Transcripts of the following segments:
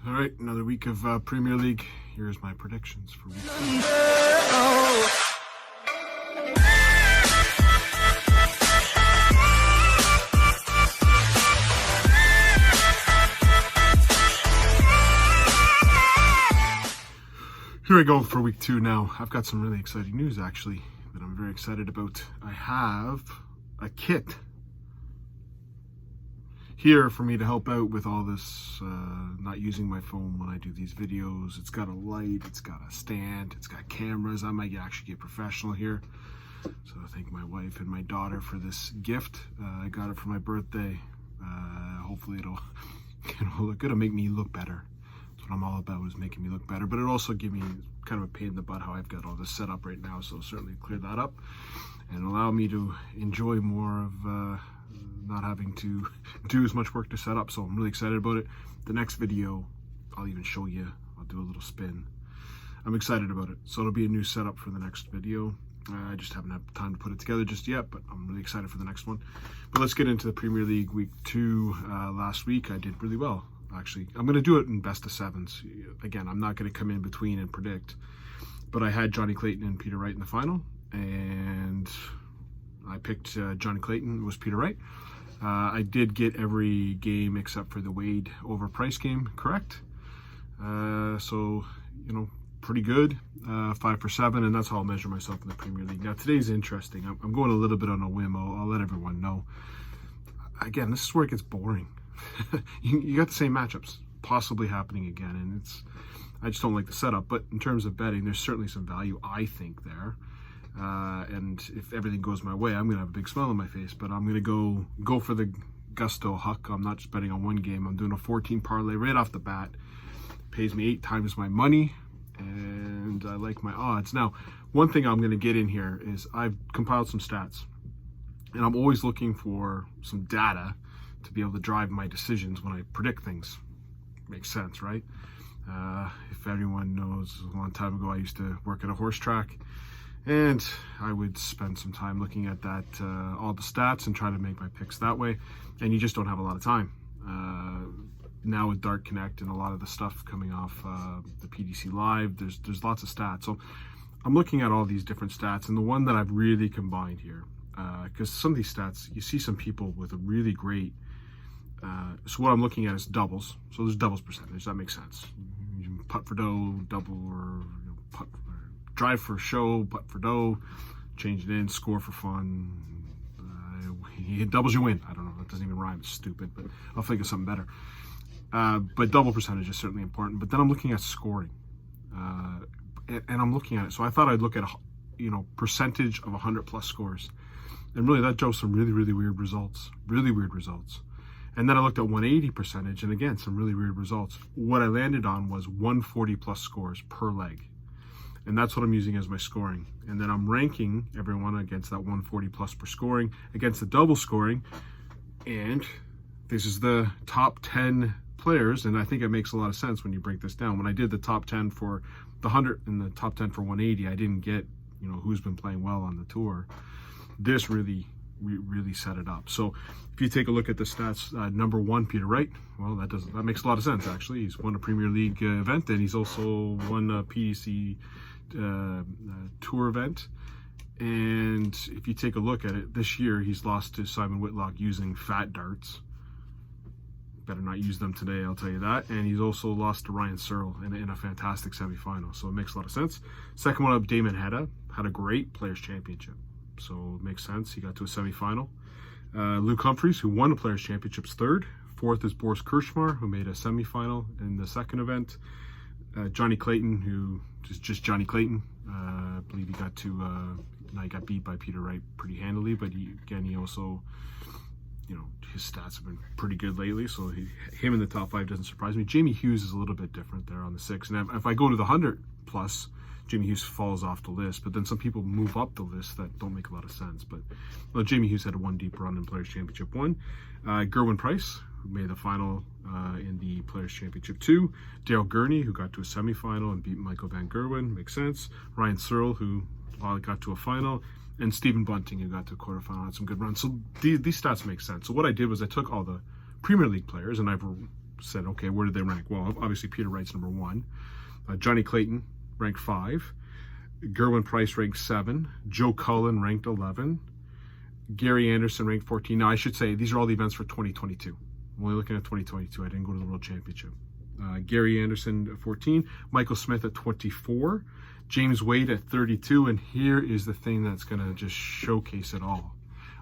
All right, another week of Premier League. Here's my predictions for week 2. Here I go for week 2 now. I've got some really exciting news, actually, that I'm very excited about. I have a kit here for me to help out with all this, not using my phone when I do these videos. It's got a light, it's got a stand, it's got cameras. I might actually get professional here. So I thank my wife and my daughter for this gift. I got it for my birthday. Hopefully it'll look good. It'll make me look better. That's what I'm all about, is making me look better. But it'll also give me kind of a pain in the butt how I've got all this set up right now. So certainly clear that up and allow me to enjoy more of not having to do as much work to set up. So I'm really excited about it. The next video, I'll even show you. I'll do a little spin. I'm excited about it. So it'll be a new setup for the next video. I just haven't had time to put it together just yet, but I'm really excited for the next one. But let's get into the Premier League week 2. Last week I did really well, actually. I'm going to do it in best of 7s. Again, I'm not going to come in between and predict, but I had Johnny Clayton and Peter Wright in the final, and I picked Johnny Clayton. It was Peter Wright. I did get every game except for the Wade overpriced game correct. So, you know, pretty good. 5 for 7, and that's how I'll measure myself in the Premier League. Now, today's interesting. I'm going a little bit on a whim. I'll let everyone know. Again, this is where it gets boring. you got the same matchups possibly happening again, and I just don't like the setup. But in terms of betting, there's certainly some value, I think, there. And if everything goes my way, I'm going to have a big smile on my face. But I'm going to go for the gusto huck. I'm not just betting on one game. I'm doing a 14 parlay right off the bat. Pays me 8 times my money, and I like my odds. Now, one thing I'm going to get in here is I've compiled some stats, and I'm always looking for some data to be able to drive my decisions when I predict things. Makes sense, right? If anyone knows, a long time ago I used to work at a horse track, and I would spend some time looking at that, all the stats, and try to make my picks that way. And you just don't have a lot of time. Now with Dart Connect and a lot of the stuff coming off the PDC Live, there's lots of stats. So I'm looking at all these different stats, and the one that I've really combined here, because some of these stats, you see some people with a really great, so what I'm looking at is doubles. So there's doubles percentage. That makes sense. You can putt for dough, double, or putt for, drive for show, putt for dough, change it in, score for fun. You hit doubles, you win. I don't know. That doesn't even rhyme. It's stupid, but I'll think of something better. But double percentage is certainly important. But then I'm looking at scoring, and I'm looking at it. So I thought I'd look at percentage of 100+ scores, and really that drove some really weird results. Really weird results. And then I looked at 180 percentage, and again some really weird results. What I landed on was 140+ scores per leg, and that's what I'm using as my scoring. And then I'm ranking everyone against that 140+ per scoring against the double scoring, and this is the top 10 players, and I think it makes a lot of sense when you break this down. When I did the top 10 for the 100 and the top 10 for 180, I didn't get who's been playing well on the tour. This really set it up. So if you take a look at the stats, number 1, Peter Wright. Well, that makes a lot of sense, actually. He's won a Premier League event, and he's also won a PDC tour event. And if you take a look at it, this year he's lost to Simon Whitlock using fat darts. Better not use them today, I'll tell you that. And he's also lost to Ryan Searle in a fantastic semifinal. So it makes a lot of sense. Second one up, Damon Hedda had a great Players Championship. So it makes sense. He got to a semifinal. Luke Humphreys, who won the Players Championships, 3rd. 4th is Boris Kirschmar, who made a semifinal in the second event. Johnny Clayton, who is just Johnny Clayton. I believe he got to, he got beat by Peter Wright pretty handily, but he also, his stats have been pretty good lately, so him in the top 5 doesn't surprise me. Jamie Hughes is a little bit different there on the 6. And if I go to the 100+, Jamie Hughes falls off the list, but then some people move up the list that don't make a lot of sense. But Jamie Hughes had a 1 deep run in Players Championship 1. Gerwin Price, who made the final in the Players Championship 2. Dale Gurney, who got to a semifinal and beat Michael Van Gerwen, makes sense. Ryan Searle, who got to a final. And Stephen Bunting, who got to a quarterfinal, had some good runs. So these stats make sense. So what I did was I took all the Premier League players and I've said, okay, where did they rank? Well, obviously Peter Wright's number 1. Johnny Clayton ranked 5. Gerwin Price ranked 7. Joe Cullen ranked 11. Gary Anderson ranked 14. Now, I should say, these are all the events for 2022. I'm only looking at 2022. I didn't go to the World Championship. Gary Anderson at 14. Michael Smith at 24. James Wade at 32. And here is the thing that's going to just showcase it all.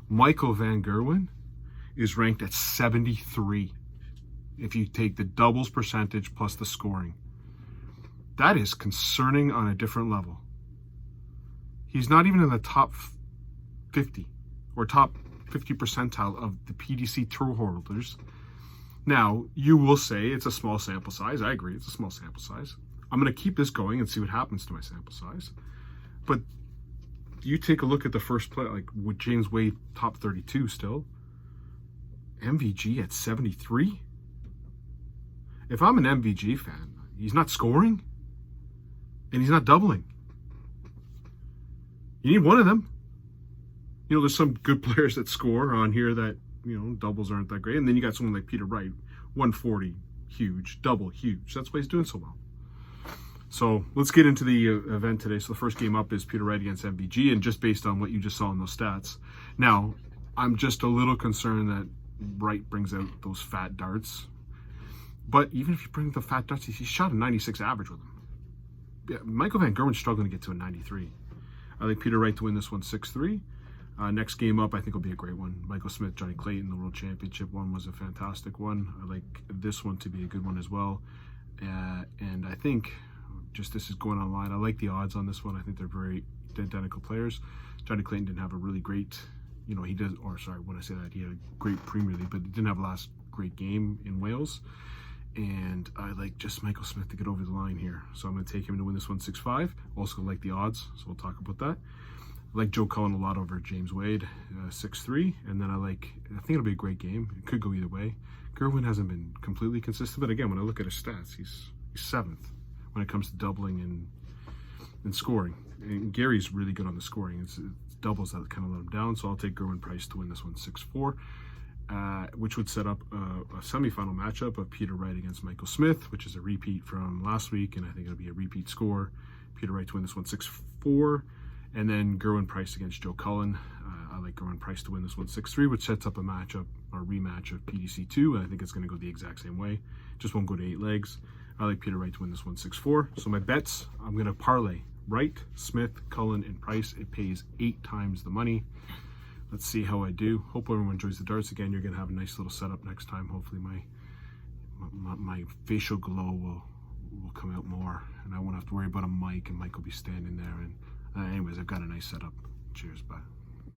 Michael Van Gerwen is ranked at 73. If you take the doubles percentage plus the scoring. That is concerning on a different level. He's not even in the top 50 or top 50 percentile of the PDC tour holders. Now, you will say it's a small sample size. I agree, it's a small sample size. I'm going to keep this going and see what happens to my sample size. But you take a look at the first play, like with James Wade, top 32 still. MVG at 73? If I'm an MVG fan, he's not scoring and he's not doubling. You need one of them. You know, there's some good players that score on here that, you know, doubles aren't that great. And then you got someone like Peter Wright, 140, huge, double, huge. That's why he's doing so well. So let's get into the event today. So the first game up is Peter Wright against MVG, and just based on what you just saw in those stats. Now, I'm just a little concerned that Wright brings out those fat darts. But even if you bring the fat darts, he shot a 96 average with them. Yeah, Michael Van Gerwen's struggling to get to a 93. I like Peter Wright to win this one 6-3. Next game up, I think will be a great one. Michael Smith, Johnny Clayton, the World Championship one was a fantastic one. I like this one to be a good one as well. And I think, just this is going online, I like the odds on this one. I think they're very identical players. Johnny Clayton didn't have a really great, you know, he does, or sorry, when I say that, he had a great Premier League, but he didn't have a last great game in Wales. And I like just Michael Smith to get over the line here. So I'm going to take him to win this one 6-5. Also like the odds, so we'll talk about that. I like Joe Cullen a lot over James Wade, 6-3. And then I think it'll be a great game. It could go either way. Gerwin hasn't been completely consistent, but again, when I look at his stats, he's 7th when it comes to doubling and scoring. And Gary's really good on the scoring. It's doubles that kind of let him down. So I'll take Gerwin Price to win this one 6-4. Which would set up a semifinal matchup of Peter Wright against Michael Smith, which is a repeat from last week, and I think it'll be a repeat score. Peter Wright to win this one 6-4, and then Gerwin Price against Joe Cullen. I like Gerwin Price to win this one 6-3, which sets up a matchup, or rematch of PDC 2, and I think it's going to go the exact same way. Just won't go to 8 legs. I like Peter Wright to win this one 6-4. So my bets, I'm going to parlay Wright, Smith, Cullen, and Price. It pays 8 times the money. Let's see how I do. Hope everyone enjoys the darts. Again, you're going to have a nice little setup next time. Hopefully my facial glow will come out more, and I won't have to worry about a mic, and Mike will be standing there. And anyways, I've got a nice setup. Cheers, bye.